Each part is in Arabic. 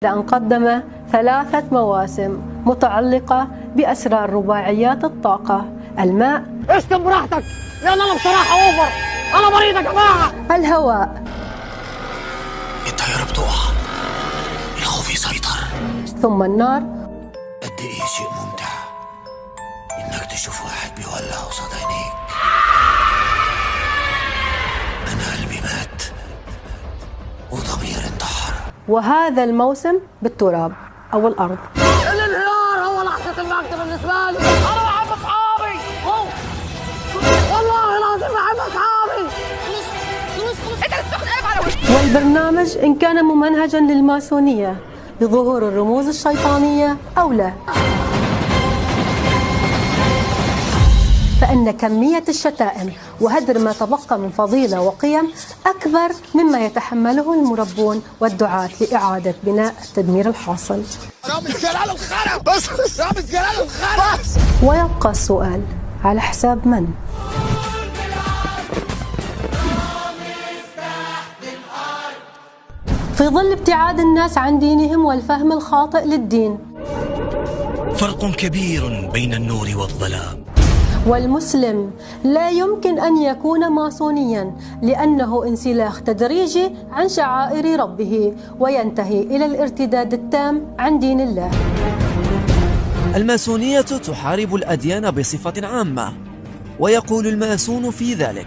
أن قدم 3 مواسم متعلقة بأسرار رباعيات الطاقة: الماء، اشتم براحتك لأن أنا بصراحة أوفر، أنا مريض يا جماعة. الهواء، الطيارة بتقع، الخوف يسيطر، ثم النار. قد إيه شيء ممتع إنك تشوف واحد بيولع قصاد عينيك. أنا قلبي مات وضميري انتحر. وهذا الموسم بالتراب أو الأرض. الانهيار هو لحظة المجد بالنسبة لي. أنا بحب أصحابي، والله العظيم بحب أصحابي. أنت بتاخد قلب على وشك. والبرنامج إن كان ممنهجا للماسونية بظهور الرموز الشيطانية أو لا، فإن كمية الشتائم وهدر ما تبقى من فضيلة وقيم أكبر مما يتحمله المربون والدعاة لإعادة بناء التدمير الحاصل. رامز جلال الخرب بس، رامز جلال الخرب بس. ويبقى السؤال: على حساب من؟ في ظل ابتعاد الناس عن دينهم والفهم الخاطئ للدين، فرق كبير بين النور والظلام. والمسلم لا يمكن أن يكون ماسونيا لأنه انسلاخ تدريجي عن شعائر ربه وينتهي إلى الارتداد التام عن دين الله. الماسونية تحارب الأديان بصفة عامة، ويقول الماسون في ذلك: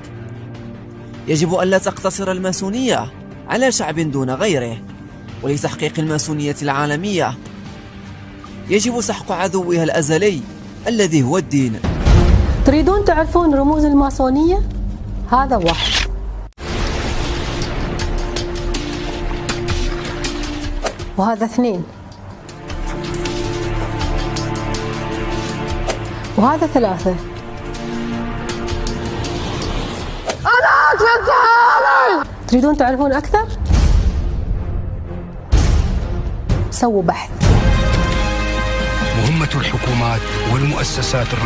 يجب ألا تقتصر الماسونية على شعب دون غيره، ولتحقيق الماسونية العالمية يجب سحق عدوها الأزلي الذي هو الدين. تريدون تعرفون رموز الماسونية؟ هذا 1، وهذا 2، وهذا 3. أنا أكفت حالي. تريدون تعرفون أكثر؟ سووا بحث. مهمة الحكومات والمؤسسات